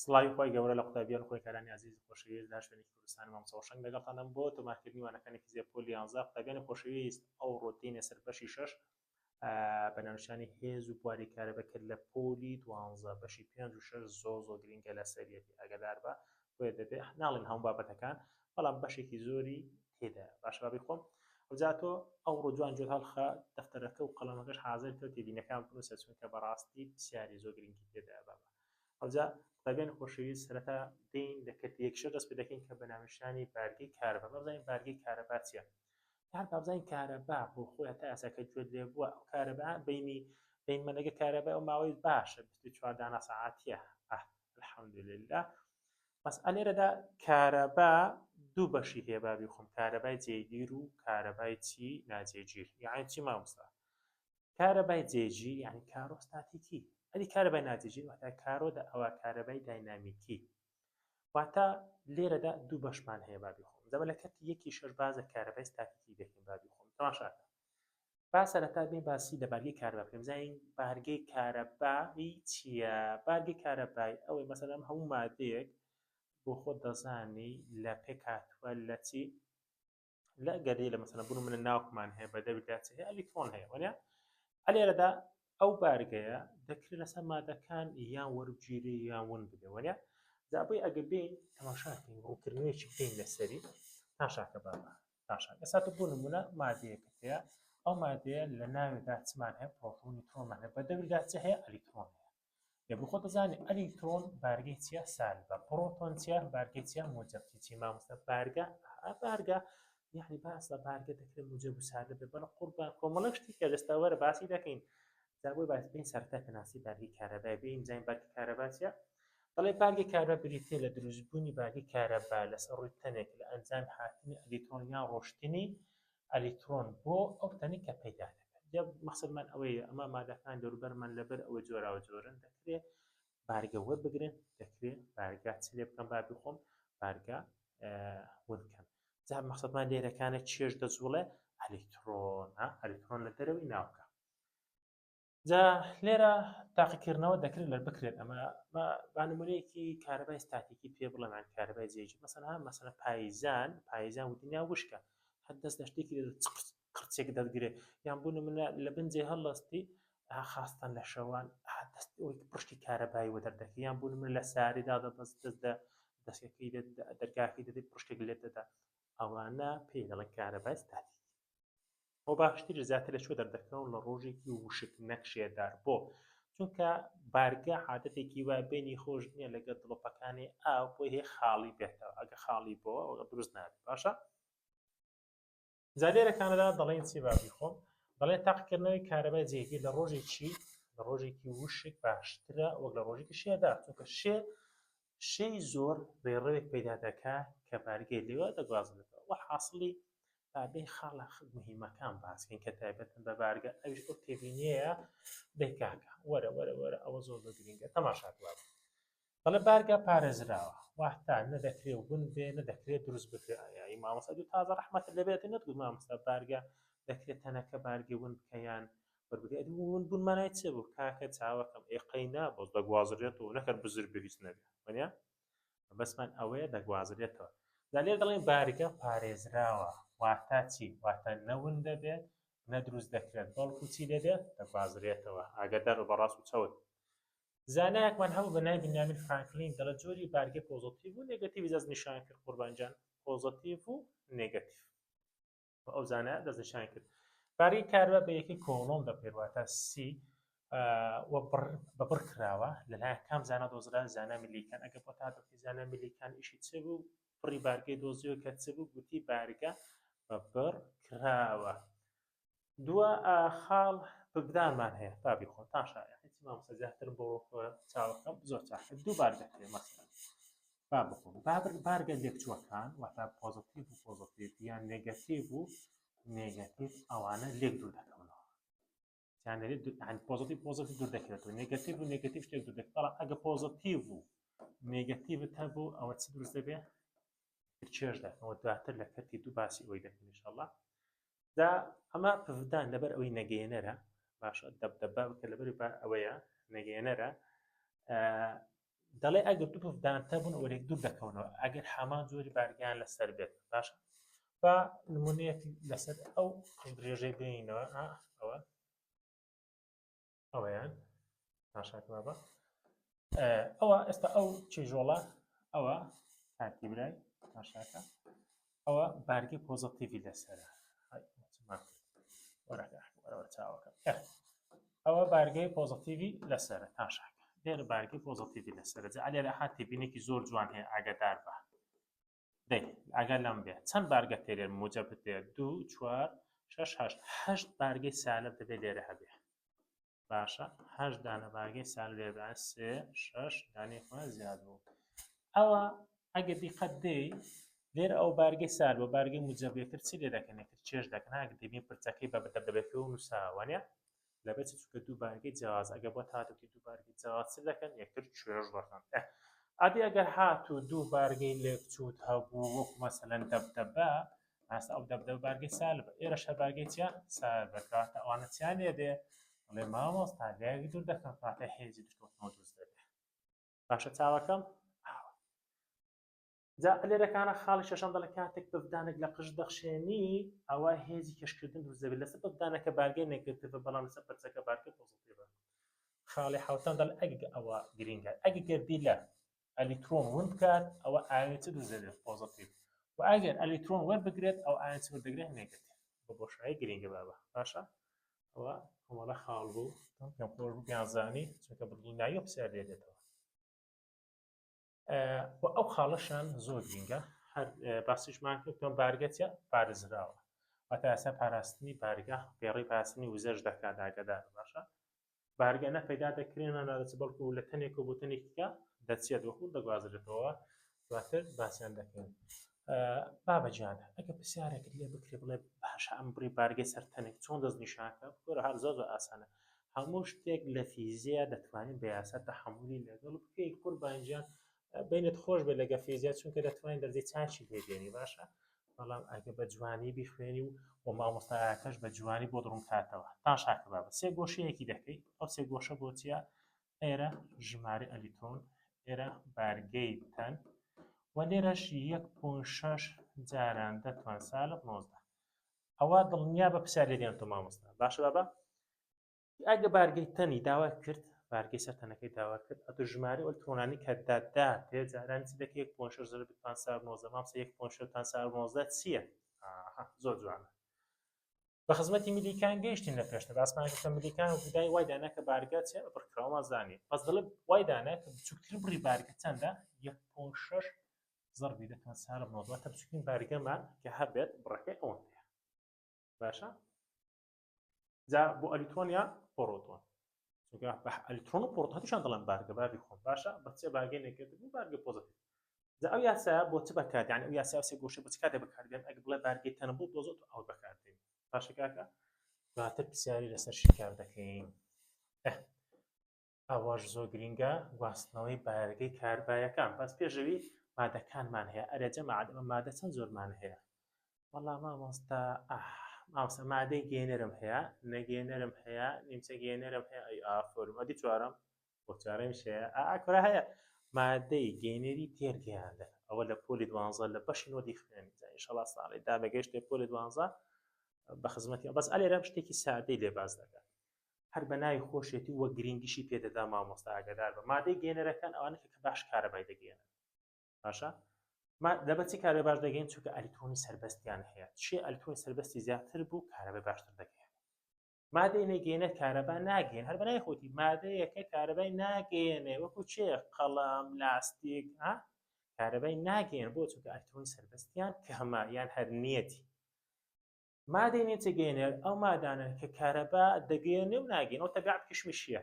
سڵاوی خۆی گەورە لە قوتابیان خۆیکارانی عزیز خۆشەویست داشتێنێکی کوردستانی مامۆستا هۆشنگ لەگەڵتانم بۆ تۆمارکردنی وانەکانی فیزیک پۆلی 11 قوتابیانی خۆشەویست ئەو ڕۆتینە سەر بەشی 6 بە ناونیشانی هێز و بواری کارەبەکرد لە پۆلی 12 بەشی 5 و 6 زۆ گرینگە لە سەرەتی ئەگەدار بە بۆیە دەبێت ناڵێن هەموو بابەتەکان بەڵام بەشێکی زۆری تێدا باشە بابی خۆم ئەوجاتۆ ئەو ڕۆژوان جوێت هەڵخە دەفتەرەکە و قەڵەمەکەش حاضر کە تێبینەکان بنووسە چونکە بەڕاستی پرسیاری زۆر گرنگی تێدا بابە ئەوجا قوتابیانی خۆشەویست سەرەتا دێین لە کەرتێکشە دەست پێ دەکەین کە بە ناونیشانی بارگەی کارەبا بەڵێن بارگەی کارەبا چییە هەر بابزانین کارەبا بۆ خۆی هەتا ئەساکە گوێت لێ بووە ئەو کارەبا بین مەلەگە کارەبا ئەو ماوەی باشە 24 دانە سەعاتیە الحەمدولله مەسئلە لێرەدا کارەبا دوو بەشی هەیە بابی خۆم کارەبای جێگیر و کارەبای چی ناجێگیر یعنی چی مامۆستا کارەبای جێگیر یعنی کارۆستاتیکی ئەدی کارەبای ناجێگیر واتە کارۆدا ئەوە کارەبای داینامیکی واتە لێرەدا دوو بەشمان هەیە بابی خۆم دەبە لە کەرتی یەکی شەش بازە کارەبای ستاتیکی دەکەین بابی خۆم تەماشاکە با سەرەتا بین باسی لە بارگەی کارەبا بکەین بزانین بارگەی کارەبایی چییە بارگەی کارەبای ئەوەی مەسەلەن هەموو مادەیەک بۆ خۆت دەزانی لە پێک هاتووە لە چی لە گەردەی لە مەسەلەن بوون منە ناوکمان هەیە بە دەوریات هەیە ئەلیکترۆن هەیە وانە ئەلێرەدا ئەو بارگەیە دەکرێت لەسەر مادەکان یان وەربگیری یان ون بدە وانە زابووی ئەگە بین تەماشاکەین ڕووکردنەوەیەکی بکەین لەسەری تاشاکە بابە تاشاکە ئێستا بوو نمونە مادەیەکت هەیە ئەو مادەیە لە ناوێدا چمان هەیە پرۆتۆن نیوترۆنمان هەیە بە دەوریات هەیە ئەلیکترۆن هەیە یەبوو خۆ دەزانێت ئەلیکترۆن بارگەی چیە سالبە پرۆتۆن چیە بارگەی چیە موجەبی چی مامۆستا بارگە یعنی باس لە بارگە دەکرێت موجب و سالب بێ بەڵە قوربان کۆمەڵە شتی کە دەستا وەرە باسی دەکەین زابووی باس بین سەرەتا پێناسی بارگەی کارەبای بین زانین بارگەی کارەبا چیە دەڵێ بارگەی کارەبا بریتێ لە دروستبوونی بارگەی کارەبا لەسەر ڕووی تەنێک لە ئەنجام هاتنی ئەلیکترۆن یان ڕۆشتنی ئەلیکترۆن بۆ ئەو تەنێک کە پەیدا دەکات مەقسەدمان ئەوەیە ئەمە مادەکان دەوروبەرمان لەبەر ئەوە جۆراوە جۆرن دەکرێت بارگە وە بگرن دەکرێت بارگە چ لێ بکەم بابی خۆم بارگە ون بکەم جا مەقسەدمان لێرەکانە چێژ دەجوڵێ ئەلیکترۆن لە دەرەوەی ناوکە جا لێرە تاقیکردنەوە دەکرێت لەر بکرێت ئەمە با نمونەیەکی کارەبای ستاتیکی پێ بڵێمان کارەبای جێگیر مەسەلا پایزان وتنیا وشکە هەر دەست لە شتێکی قرچێک دەدگرێت یان بوو نمونە لە بنجێ هەڵەستی خاستان لە شەوان پشتی کارەبایی وە دەردەکە یان بوو نمونە لە ساریدا دەبەست دەستەکەی دەرگاکەی دەدەی پشتێک لێت دەدا ئەوانە پێی دەڵێن کارەبای ستاتیکی ئەو باشتر زیاتر لە چۆ دەردەکەون لە ڕۆژێکی وشک نەکشێدار بۆ چونکە بارگە عادەتێکی وای بینی خۆش نییە لەگەڵ دڵۆپەکانی ئاو بۆی هەیە خاڵی بێتەوە ئەگە خاڵی بۆ دروست نابێت باشە زادێرەکانەدا دەڵێن چی بابی خۆم دەڵێن تاقیکردنەوەی کارەبای جێگیر لە ڕۆژێکی وشک باشترە وەک لە ڕۆژێکی شێدا چونکە شێی زۆر ڕێڕەوێک پەیدا دەکات کە بارگەی لێوە دەگوازنێتەوە وە حاصلی بابێ خاڵە مهمەکان باسکەین کە تایبەتن بە بارگە ئەویش ئەو تێبینیەیە بێکاکە وەرە ئەوە زۆر گرنگە تەماشات وابە بەڵێ بارگە پارێزراوە واتە نەدەکرێت ون بێ نەدەکرێت دروست بکرێت ئەی مامۆستا دوو تازە ڕەحمەت لەبێت نەتگوت مامۆستا بارگە دەکرێت تەنەکە بارگی ون بکەیان وەربگەیت ون بوون مانای چێ بوو کاکە چاوەکەم ئێقەینا بۆ دەگوازرێتەوە نەکرد بزر بهیچ نەبێت وانیا بەسمان ئەوەیە دەگوازرێتەوە لێر دەڵێن بارگە پارێزراوە واتە چی واتە نەون دەبێت نەدروست دەکرێت بەڵکو چی دەبێت دەگوازرێتەوە ئاگادار و بەڕاست و چەوت زانایەکمان هەموو بەنای بنیامین فرانکلین دەڵێت جۆری بارگە پۆزیتیڤ و نێگەتیڤی دەست نیشان کرد قوربانجان پۆزیتیڤ و نێگەتیڤ ئەو زانایە دەست نیشان کرد بارگەی کارەبا بە یەکەی کۆڵۆم دەپێت واتە سی بەبڕ کراوە لەلایەن کام زانە دۆزرا زانە میلیکان ئەگە بۆ تا دۆخی زانە میلیکان ئیشی چ بوو پڕی بارگەی دۆزیەوە کە چ بوو گوتی بارگە بەبڕ کراوە دووە خاڵ ببدانمان هەیە بابی خۆن تاشایە هیچ مامۆستا زیاتر بۆ چاوەکەم زۆر چاکە دوو بارگەکرێ مەسەلەن با بخۆن بارگە لێکچووەکان واتە پۆزیتیڤ و پۆزیتیڤ یان نێگەتیڤ و نێگەتیڤ ئەوانە لێک دوور دەکەونەوە یعنی پۆزیتیڤ دوور دەکرێتەوە نێگەتیڤ و نێگەتیڤ شتێک دوور دەکرێت بەڵام ئەگە پۆزیتیڤ و نێگەتیڤت هەبوو ئەوە چی دروست دەبێت چێژ دەکەنەوە دواتر لە کەرتی دوو باسی ئەوەی دەکەین ئینشاءڵڵا دا ئەمە پفدان لەبەر ئەوەی نەگەیەنەرە باشە دەبدەبا بکە لەبەر ئەوەیە نەگەیەنەرە دەڵێ ئەگەر دوو پفدانتە بوون ئەوەیەک دوور دەکەونەوە ئەگەر هەمان جۆری بارگیان لەسەر بێت باشە بە نمونەیەکی لەسەر ئەو درێژەی بینەوە ئەوەیان ناشاک بابە ئەوە ئێستا ئەو چێژۆڵە ئەوە کاتی برای ناشاکە ئەوە بارگی پۆزیتیڤی لەسەرە وەرە چاوەکە ئەوە بارگەی پۆزیتیڤی لەسەرە تاشاکە لێرە بارگەی پۆزیتیڤی لەسەرە جا لێرە هاتی بینێکی زۆر جوان هەیە ئاگادار بە دەی ئاگار لەم بێ چەند بارگە تێرێ موجب دێ 2 4 6 8 8 بارگەی سالب دەبێت لێرە هەبێ باشە 8 دانە بارگەی سالب لێرە 3 6 دانەی خۆیان زیاد بوو ئەوە ئەگەر دیقەت دەی لێرە ئەو بارگەی سالب بە بارگەی موجبێتتر چی لێ دەکەن یەکتر چێژ دەکەن ئەگەر دەبین پرچەکەی بە دەبێتەوە نووساوانە لەبێت چونکە دوو بارگەی جیاواز ئەگەر بۆ هاتووکی دوو بارگەی جیاواز چ دەکەن یەکتر چێژ دەکەن ئەدی ئەگەر هاتوو دوو بارگەی لێکچووت هەبوو وەکو مەسەلەن دەبدەبە ئاستا ئەو دەبدەبە بارگەی سالبە ئێرەش هە بارگەی چیە سالبە کاتە ئەوانە چیان لێ دێ بڵێ مامۆستا لێیەکی دوور دەکەن کاتە هێزی دروستکەوتنەوە دروست دەبێ باشە چاوەکەم جا لێرەکانە خاڵی شەشەم دەڵێ کاتێک بەفدانێک لە قژ دەخشێنی ئەوە هێزی کەشکردن دروست دەبێت لەسەر بەفدانەکە بارگەی نێگەتیڤە بەڵام لەسەر پەرچەکە بارگە پۆزیتیڤە خاڵی حوتان دەڵێ ئەوە گرینگە ئەگە گردی لە ئەلیکترۆن ون بکات ئەوە ئاوێتی دروست دەبێت پۆزیتیڤ و ئەگەر ئەلیکترۆن وەربگرێت ئەو ئاوێتی وەردەگرێت نێگەتیڤ بە بۆشایی گرینگە بابە باشە ئەوە کۆمەڵە خاڵ بوو پێم خۆش بوو بیانزانی چونکە بڵینایی و پرسیار لێ دێتەوە و ئەو خاڵەشان زۆر گرینگە هەر باسیشمان کرد تۆم بارگەتە پارێزراوە واتە ئەسا پاراستنی بارگە پێڕی پاراستنی وزەش دەکات ئاگادار باشە بارگە نە پەیدا دەکرێن نادەچ بەڵکو لە تەنێک و بۆ تەنێکیکە دەچێت وەکو دەگوازرێتەوە دواتر باسییان دەکەین بابەجان ئەگە پرسیارێکت لێ بکرێ بڵێ باشە ئەم بڕی بارگەی سەر تەنێک چۆن دەست نیشانکە وەرە هەر زۆر ئاسانە هەموو شتێک لە فیزیە دەتوانین بە یاسا تەحمولی لەگەڵ بکەی قوربانجان بینت خۆش بێت لەگە فیزیا چونکە دەتوانین دەرجەی چاچی لێدێنی باشە بەڵام ئەگە بە جوانی بیخوێنی و مامۆستایەکەش بە جوانی بۆ دڕوم کاتەوە تاشاکە بابە سێ گۆشەیەکی دەکەی ئەو سێ گۆشە بۆ چیە ئێرە ژمارە ئەلیکترۆن ئێرە بارگەی تەن و لێرەش 1.6 جاران دەتوان سالب 19 ئەوە دڵنیا بە پرسیار لێ دێنێتەوە مامۆستا باشە بابە ئەگە بارگەی تەنی داوا کرد بارگەی سەرتەنەکەی داوا کرد ئەتو ژمارە ئەلیکترۆنانی کە دادا تێ جارانی چی دەکە 1.6 ضرب توان سالب 19 مامۆستا 1.6 توان سالب 19 چییە زۆر جوانە بە خزمەتی میلیکان گەیشتین لە پێشتر باسمان کە میلیکان ویدای وای دانا کە بارگە چێ بڕکراوە زانی بەس دڵێ وای دانا کە بچووکترین بڕی بارگە چەندە 1.6 ضربی دەتوان سالب 19 تا بچووکترین بارگەمان کە هەبێت بڕەکەی ئەوەندەیە باشە جا بۆ ئەلیکترۆن یا پرۆتۆن چونکە بە ئەلیکترۆن و پرۆتۆن هەتیشان دەڵێن بارگە بابی خۆم باشە بەچێ بارگەی نێگەتیڤ بارگە پۆزیتیڤ جا ئەو یاسایە بۆ چ بەکات یعنی ئەو یاسا سێ گۆشە بۆ چ کاتێک بەکاردێن ئەگە بڵێ بارگەی تەنە بوو دۆزۆت ئەو بەکاردێن باشە کاکە دواتر پرسیاری لەسەر شکار دەکەین ئەوەش زۆر گرینگە گواستنەوەی بارگەی کاربایەکان بەس پێشەوی مادەکانمان هەیە ئەرێجە مادە چەند زۆرمان هەیە وەڵام مامۆستا مادەی گێنەرم هەیە نەگێنەرم هەیە نیمچە گێنەرم هەیە ئەی ئافۆرم ئەدی چوارەم بۆ چارەمیش هەیە ئاکورا هەیە مادەی گێنەری تێرگەیاندە ئەوە لە پۆلی 12 لە بەشی نۆدی خوێنی ئینشەڵا ساڵی دابەگەیشتێ پۆلی 12 بە خزمەتی بەس ئەلێرەم شتێکی سادەی لێ باز دەکات هەر بە ناوی خۆشێتی وە گرنگیشی پێدەدا مامۆستا ئاگادار بە مادەی گێنەرەکان ئەوانە کە باش کارەبای دەگێنن باشە دەبەتی کارەبای باش دەگەین چونکە ئەلیکترۆنی سەربەستیان هەیە چی ئەلیکترۆنی سەربەستی زیاتر بوو کارەبای باشتر دەگەێن مادەی نەگەێنێت کارەبا ناگەین هەر بە ناوی خۆتی مادەیەکە کارەبای ناگەێنێ وەکو چێ قەڵەم لاستیک کارەبای ناگەێن بۆ چونکە ئەلیکترۆنی سەربەستیان کەمە یان هەر نیەتی مادەی نێتە گەێنەر ئەو مادانە کە کارەبا دەگەێنێ و ناگەین ئەو تەبیعەت کشمیشیە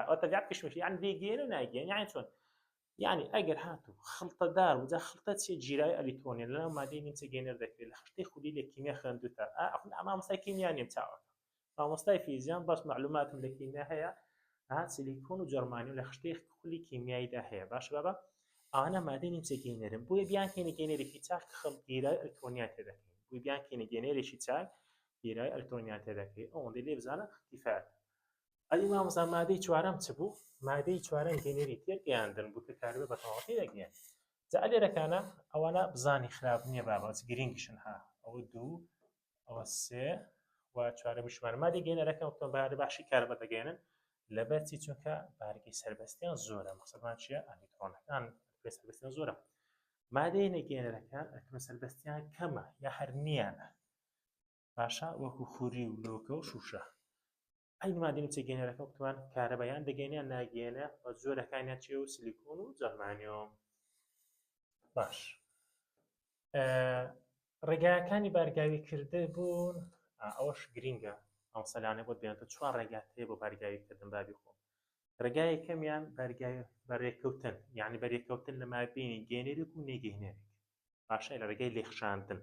ئەو تەبیعەت کشمیشی یان دەیگەێنێ و ناگەین یانی چۆن یعنی ئەگەر هاتوو خڵتەدار و جا خڵتە چیە جیرای ئەلیکترۆنیە لەناو مادەی نیمچە گەێنەر دەکرێت لە خشتەی خودی لە کیمیا خوێندووتە مامۆستای کیمیا نیم چاوەکە مامۆستای فیزیان باش معلوماتم لە کیمیا هەیە سیلیکۆن و جەرمانی و لە خشتەی خولی کیمیاییدا هەیە باش بابە ئەوانە مادەی نیمچە گەێنەرن بۆیە بیانکەینە گەێنەرێکی چاک خڵ گیرای ئەلیکترۆنیان تێدەکەین بۆی بیانکەینە گەێنەرێکی چاک گیرای ئەلیکترۆنیان تێدەکەی ئەوەندەی لێ بزانە اختیفات ئەی مامۆستا مادەی چوارەم چ بوو؟ مادەی چوارەم گەنێری تێر گەیاندن بوو کە کارەبە بە تەواوەتی دەگەیاند. جا لێرەکانە ئەوانە بزانی خراپ نییە بابەت گرنگیشن ها ئەوە دوو ئەوە سێ و چوارەمیشمان مادەی گەنێرەکە وەکتۆ بارە باشی کارەبە دەگەێنن لەبەرچی چونکە بارگەی سەربەستیان زۆرە مەقسەدمان چییە؟ ئەلیکترۆنەکان بارگەی سەربەستیان زۆرە. مادەی نەگەێنەرەکان ئەلیکترۆن سەربەستیان کەمە یا هەر نییانە باشە وەکو خوری و لۆکە و شوشە. ئەی مادەی نەچێگەێنەرەکە وەکتمان کارەبەیان دەگەێنیان ناگەێنە بە زۆرەکانیان چێ و سیلیکۆن و جەرمانیۆم. باش ڕێگایەکانی بارگاویکردن بوون ئەوەش گرینگە ئەمسەلانە بۆ بێنێتە چوار ڕێگات هەیە بۆ بارگاویکردن بابی خۆ. ڕێگای یەکەمیان بەڕێکەوتن یعنی بەڕێکەوتن لە مابینی گێنێرێک و نێگەێنێرێک باشە لە ڕێگای لێخشاندن.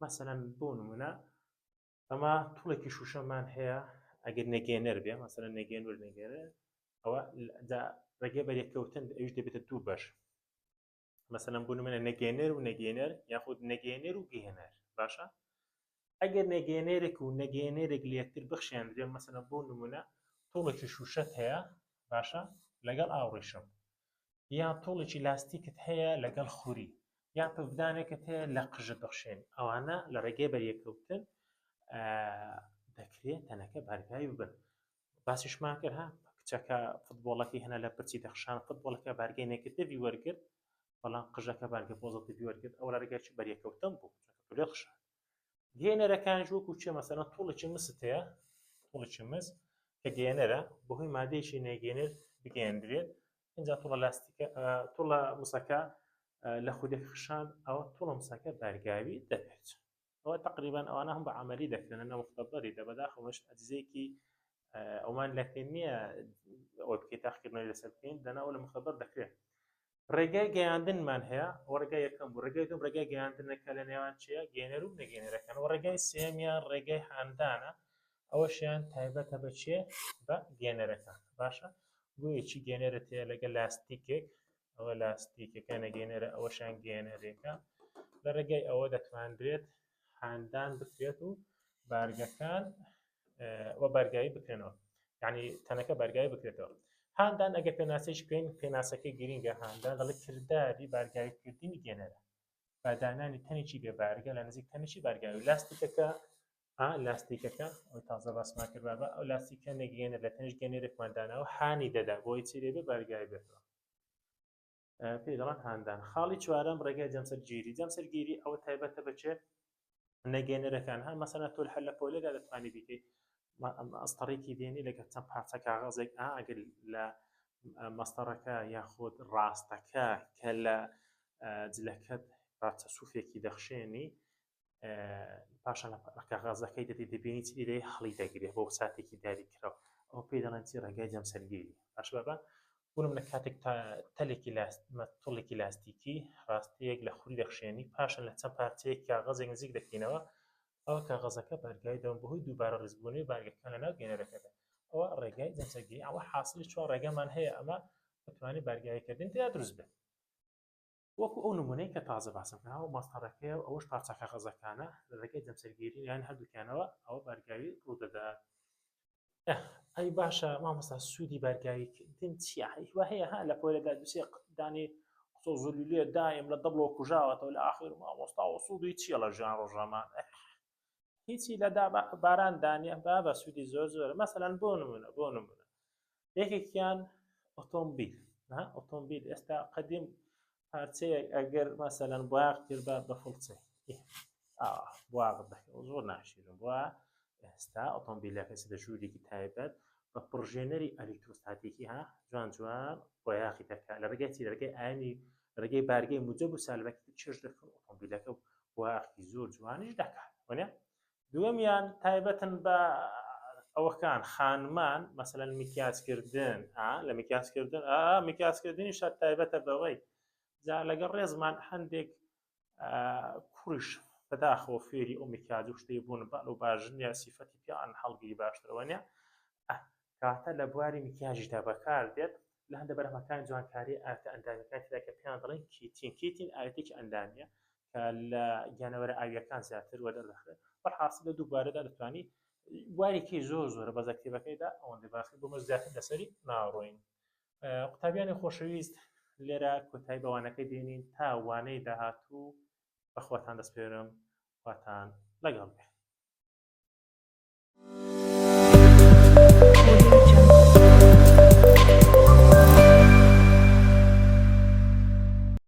مەسەلەن بۆ نمونە ئەمە توڵێکی شوشەمان هەیە ئەگەر نەگەێنەر بێ مەسەلەن نەگەێنەر نەگەێنەر ئەوە ڕێگای بەڕێکەوتن ئەویش دەبێتە دوو بەش مەسەلەن بۆ نمونە نەگەێنەر و نەگەێنەر یاخود نەگەێنەر و گەێنەر باشە. ئەگەر نەگەێنەرێک و نەگەێنەرێک لە یەکتر بخشێنرێ مەسەلەن بۆ نمونە تۆڵێکی شوشەت هەیە باشە لەگەڵ ئاوڕێشم یان تۆڵێکی لاستیکت هەیە لەگەڵ خوری یان پفدانێکت هەیە لە قژت بخشێن ئەوانە لە ڕێگەی بەریەکەوتن دەکرێت تەنەکە بارگای ببن. باسیشمان کرد ها کچەکە فوتبۆڵەکەی هەنا لە پرچی دەخشان فوتبۆڵەکە بارگای نێگەتیڤی وەرگرت بەڵام قژەکە بارگە پۆزیتیڤی وەرگرت ئەو لە ڕێگای بەریەکەوتن بوو لێ خشان. گێنەرەکانیش وەکو چێ مەسەلەن توڵێکی مست هەیە توڵێکی مست کە گێنەرە بەهۆی مادەیەکی نێگەێنەر بگەێنرێت اینجا توڵە لاستیکە توڵە مسەکە لە خودێک خشان ئەوە توڵە مسەکە بارگاوی دەبێت. ئەوە تقریبان ئەوانە هەم بە عەمەلی دەکرێن نە مختەبەری دە بەداخەوەش ئەجزەیەکی ئەومان لەکرێن نییە ئەوە بکەیت تاقیکردنەوەی لەسەر بکەین دەنا لە مختەبەر دەکرێت. ڕێگای گەیاندنمان هەیە ئەوە ڕێگای یەکەم بوو. ڕێگای دووەم ڕێگای گەیاندنەکە لە نێوان چییە؟ گێنەر و نەگەێنەرەکان. و ڕێگای سێمیان ڕێگای هاندانە ئەوەشیان تایبەتە بە چێ؟ بە گێنەرەکان باشە. گوێیەکی گێنەرت هەیە لەگەڵ لاستیکێک ئەوە لاستیکەکە نەگەێنەرە ئەوەشیان گێنەرێکە لە ڕێگای ئەوە دەتوانرێت هاندان بکرێت و بارگەکان وە بەرگایی بکرێنەوە یعنی تەنەکە بەرگایی بکرێتەوە. هاندان ئەگەر پێناسەیەش بکەین پێناسەکەی گرینگە هاندان دەڵێ کردداری بارگاویکردنی گێنەرە بەدانانی تەنێکی بێبارگە لە نزیک تەنێکی بارگاوی. لاستیکەکە لاستیکەکە ئەو تازە باسمان کرد بابە ئەو لاستیکە نەگەێنەر لە تەنیش گێنێرێکمان داناوە هانی دەدا بۆی چی لێبێ بارگای بێتەوە پێی دەڵێن هاندان. خاڵی چوارەم ڕێگای جەمسەرگیری. جەمسەرگیری ئەوە تایبەتە بەچێ؟ نەگەێنەرەکان هەر مەسەلەن تۆ هەر لە پۆلێدا دەتوانی بیکەیت مەستەڕێکی دێنی لەگەڵ چەند پارچە کاغەزێک ئەگەر لە مەستەڕەکە یاخود ڕاستەکە کە لە جلەکەت پارچە سووفێکی دەخشێنی پاشان لە کاغەزەکەی دەبینی چی لێ هەڵی دەگرێت بۆ ساتێکی داری کراوە ئەو پێی دەڵێن چی ڕێگای جەمسەرگیری. باش بابە بوونم لە کاتێک تەلێکی توڵێکی لاستیکی ڕاستەیەک لە خوری دەخشێنی پاشان لە چەند پارچەیەک کاغەزێک نزیک دەکەینەوە ئەوە کاغەزەکە بەرگای دەوم بەهۆی دووبارە ڕزبوونی بارگەکان لەناو گێنەرەکەدا ئەوە ڕێگای جەمسەرگیری. ئەوە حاصلی چوار ڕێگەمان هەیە ئەمە بتوانێت بارگاییکردن تیا دروست بێت وەکو ئەو نمونەی کە تازە باسم کردەوە مەستەڕەکەیە و ئەوەش پارچە کاغەزەکانە لە ڕێگای جەمسەرگیری یان هەردووکیانەوە ئەوە بارگاوی ڕوودەدات. ئەی باشە مامۆستا سوودی بارگاویکردن چییە؟ هیوا هەیە ها لە پۆلێدا دووسێ دانی قسە زولولێ دایم لە دەبڵەوە کوژاوەتەوە لە ئاخر مامۆستا و سوودی چییە لە ژیان ڕۆژەمان؟ هیچی لەدا باران دانیە بە سوودی زۆر زۆرە. مەسەلەن بۆ نمونە یەکێکیان ئۆتۆمبیل ئۆتۆمبیل ئێستا قەدیم پارچەیەک ئەگەر مەسەلەن بواق کرد بە فڵچەی بواقت دەکەوە زۆر ناشیرن وە ئێستا ئۆتۆمبیلەکە سدە ژوورێکی تایبەت بە پڕژێنەری ئەلیکترۆستاتیکی جوان جوان بۆیاقی دەکات لە ڕێگای چی لە ڕێگای ئاینی ڕێگەی بارگەی موجب و سالبەکی چێژ دەکەن ئۆتۆمبیلەکە بواقی زۆر جوانیش دەکات وانە. دووەمیان تایبەتن بە ئەوەکان خانمان مەسەلەن میکیاسکردن لە میکیاسکردنی شت تایبەتە بەوەی جا لەگەڵ ڕێزمان هەندێک کوڕیش بەداخەوە فێری ئەو میکیاج و شتەی بوون و باژنیە سیفەتی پیان هەڵگیری باشترەوە نیە کاتە لە بواری میکیاژیدا بەکار دێت لە هەندە بەرهەمەکان جوانکاری ئاەتە ئەندامیەکان تێدا کە پێیان دەڵێن کیتین ئاەتێکی ئەندامیە کە لە گیانەوەرە ئاویەکان زیاتر وەدەردەخرێت بەحاصل لە دووبارەدا دەتوانی وارێکی زۆرە بەز کتێبەکەیدا ئەوەندە باخی بۆمە زیاتر لەسەری ناڕۆین. قوتابیانی خۆشەویست لێرە کۆتایی بەوانەکەی دێنین تا وانەی داهاتوو بەخواتان دەسپێرم خواتان لەگەڵ بێ.